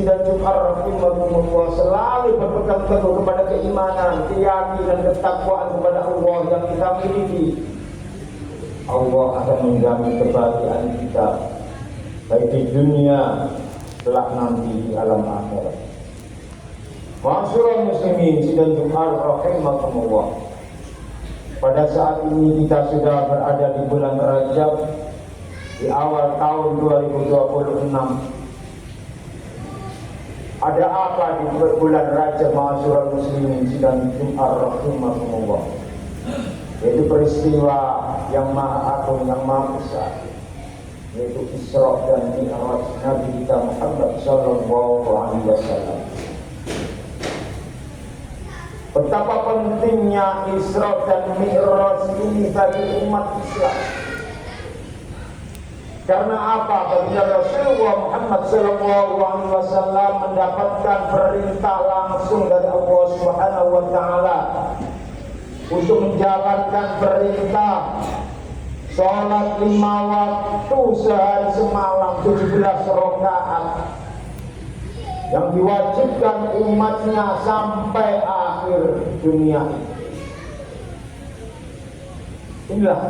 sidang Jumat rahimahumullah selalu berpegang teguh kepada keimanan, keyakinan, ketakwaan kepada Allah yang kita miliki. Allah akan menjamin kebahagiaan kita baik di dunia kelak nanti di alam akhirat. Ma'asyiral muslimin sidang Jumat rahimahumullah. Pada saat ini kita sudah berada di bulan Rajab, di awal tahun 2026. Ada apa di bulan Rajab ma'asyiral muslimin sidang Jumat rahimahumullah? Yaitu peristiwa yang maha agung, yang maha besar, yaitu Isra dan Mi'raj Nabi kita Muhammad sallallahu alaihi wasallam. Betapa pentingnya Isra dan Mi'raj ini bagi umat Islam. Karena apa? Baginda Rasulullah Muhammad sallallahu alaihi wasallam mendapatkan perintah langsung dari Allah Subhanahu wa taala untuk menjalankan perintah salat 5 waktu sehari semalam 17 rakaat yang diwajibkan umatnya sampai akhir dunia. Inilah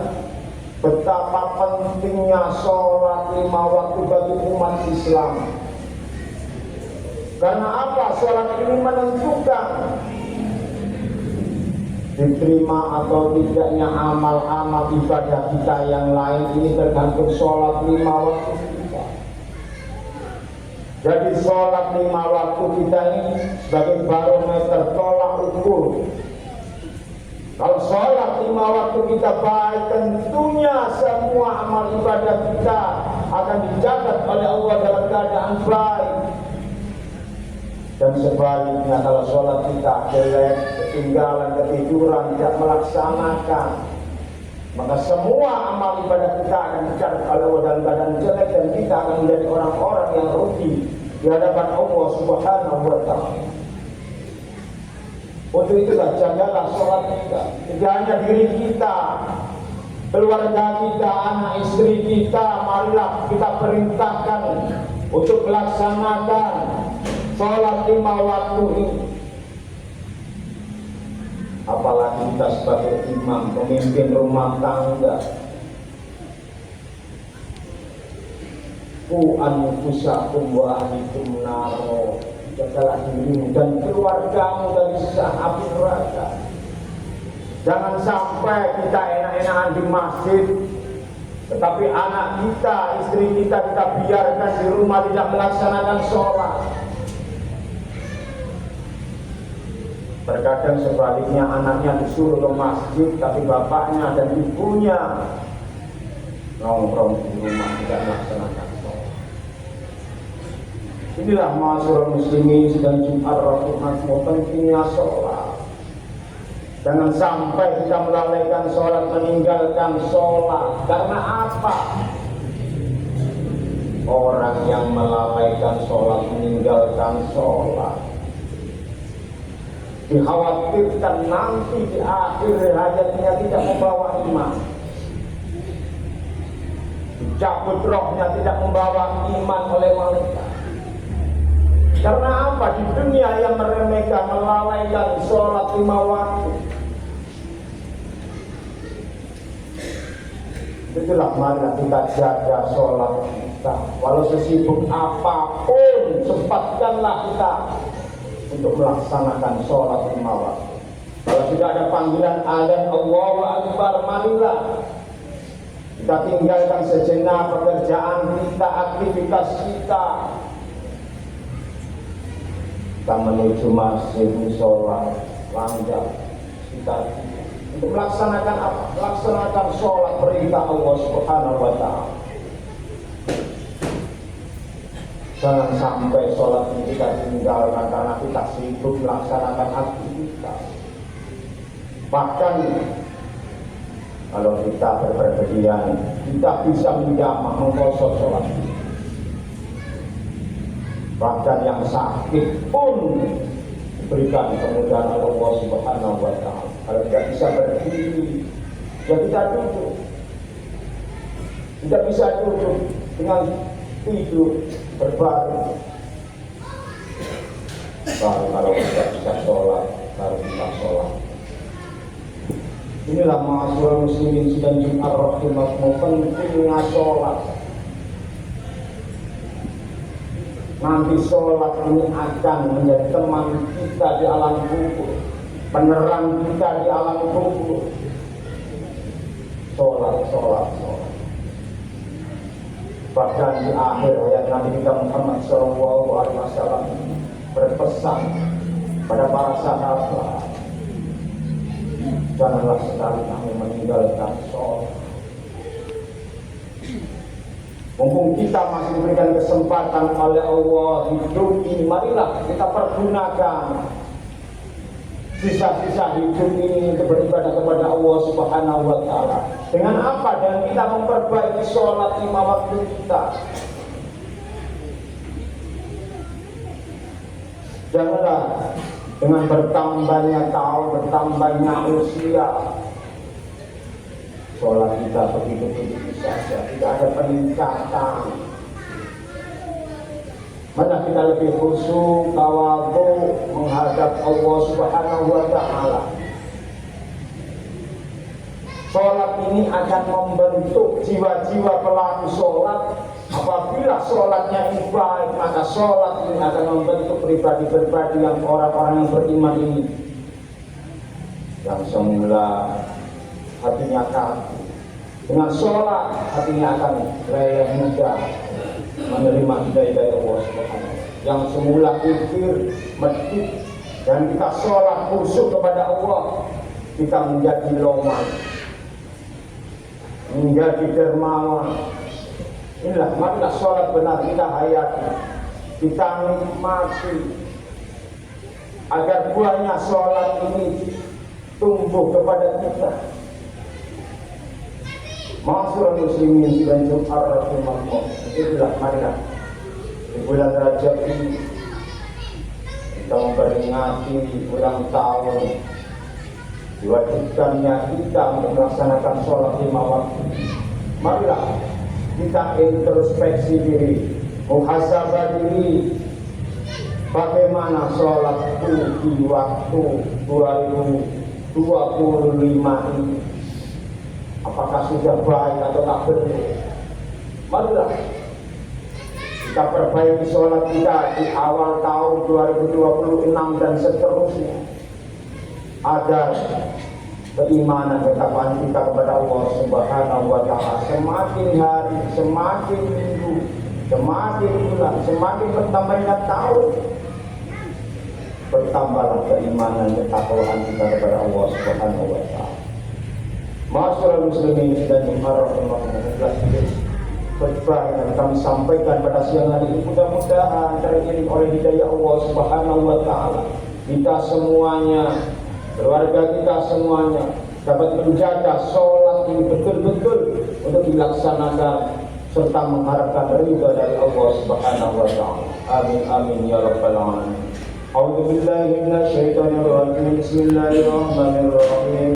betapa pentingnya sholat 5 waktu bagi umat Islam. Karena apa? Sholat ini menentukan diterima atau tidaknya amal-amal ibadah kita yang lain. Ini tergantung sholat 5 waktu kita. Jadi sholat 5 waktu kita ini sebagai barometer tolak ukur. Kalau sholat 5 waktu kita baik, tentunya semua amal ibadah kita akan dicatat oleh Allah dalam keadaan baik. Dan sebaliknya kalau sholat kita jelek, ketinggalan, ketiduran, tidak melaksanakan, maka semua amal ibadah kita akan dicatat oleh Allah dalam keadaan jelek, dan kita akan menjadi orang-orang yang rugi di hadapan Allah Subhanahu wa taala. Untuk itulah jagalah sholat kita. Tidak hanya diri kita, keluarga kita, anak istri kita, marilah kita perintahkan untuk melaksanakan sholat 5 waktu ini. Apalagi kita sebagai imam, pemimpin rumah tangga. Ku anfusakum wa ahlikum naro. Jagalah dirimu dan keluargamu dari siksa api neraka. Jangan sampai kita enak-enakan di masjid, tetapi anak kita, istri kita biarkan di rumah tidak melaksanakan sholat. Terkadang sebaliknya, anaknya disuruh ke masjid, tapi bapaknya dan ibunya nongkrong di rumah tidak melaksanakan sholat. Inilah ma'asyiral muslimin sidang Jumat rahimahumullah, pentingnya sholat. Jangan sampai kita melalaikan sholat, meninggalkan sholat. Karena apa? Orang yang melalaikan sholat, meninggalkan sholat, dikhawatirkan nanti di akhir hayatnya tidak membawa iman, dicabut rohnya, tidak membawa iman oleh malaikat. Karena apa? Di dunia yang meremehkan, melalaikan sholat 5 waktu. Itulah marilah kita jaga sholat kita. Walau sesibuk apapun, sempatkanlah kita untuk melaksanakan sholat 5 waktu. Kalau sudah ada panggilan azan Allahu Akbar, marilah kita tinggalkan sejenak pekerjaan kita, aktivitas kita. Kita menuju masjid, sholat, langgar kita untuk melaksanakan apa? Melaksanakan sholat perintah Allah Subhanahu wa taala. Jangan sampai sholat ini kita tinggalkan karena kita sibuk melaksanakan aktivitas. Bahkan kalau kita berpergian, kita bisa menjamak, mengkosor sholat. Bahkan yang sakit pun diberikan kemudahan Allah Subhanahu wa taala. Kalau tidak bisa berdiri, ya kita duduk. Tidak bisa duduk dengan tidur berbaring. baru kalau kita bisa sholat, baru kita sholat. Inilah ma'asyiral muslimin sidang Jumat rahimakumullah, pentingnya sholat. Nanti sholat ini akan menjadi teman kita di alam kubur, penerang kita di alam kubur. Sholat, sholat, sholat. Bahkan di akhir ayat Nabi kita Muhammad SAW berpesan pada para sahabat, janganlah sekali kamu meninggalkan sholat. Mumpung kita masih diberikan kesempatan oleh Allah hidup ini, marilah kita pergunakan sisa-sisa hidup ini untuk beribadah kepada Allah Subhanahu wa Ta'ala. Dengan apa? Dengan kita memperbaiki sholat 5 waktu kita. Janganlah dengan bertambahnya tahun, bertambahnya usia, sholat kita begitu-begitu saja, tidak ada peningkatan. Mana kita lebih khusyuk, tawadhu menghadap Allah Subhanahu wa Ta'ala. Sholat ini akan membentuk jiwa-jiwa pelaku sholat. Apabila sholatnya ini baik, maka sholat ini akan membentuk pribadi-pribadi yang orang-orang yang beriman ini, yang semula hatinya kaku, dengan sholat hatinya akan leleh mudah menerima hidayah dari Allah Subhanahu. Yang semula kikir, medit, dan kita sholat khusyuk kepada Allah, kita menjadi loman, menjadi dermawan. Inilah, marilah sholat benar kita hayati, kita nikmati, agar buahnya sholat ini tumbuh kepada kita. Ma'asyiral muslimin sidang Jumat rahimakumullah. Itulah, marilah di bulan Rajab ini kita memperingati ulang tahun diwajibkannya kita untuk melaksanakan sholat 5 waktu. Marilah kita introspeksi diri, muhasabah diri, bagaimana sholatku di waktu 2025 ini. Apakah sudah baik atau tak betul? Marilah kita perbaiki sholat kita di awal tahun 2026 dan seterusnya, agar keimanan ketakwaan kita kepada Allah Subhanahu wa Ta'ala semakin hari, semakin minggu, semakin bulan, semakin bertambahnya tahun, bertambahlah keimanan ketakwaan kita kepada Allah Subhanahu wa Ta'ala. Ma'asyiral muslimin dan rahimahumullah, khutbah yang kami sampaikan pada siang hari ini mudah-mudahan teriring oleh hidayah Allah Subhanahu wa Ta'ala, kita semuanya, keluarga kita semuanya dapat menjaga sholat ini betul-betul untuk dilaksanakan serta mengharapkan ridha dari Allah Subhanahu wa Ta'ala. Amin amin ya rabbal alamin. A'udzu billahi minasyaitonir rajim. Bismillahirrahmanirrahim.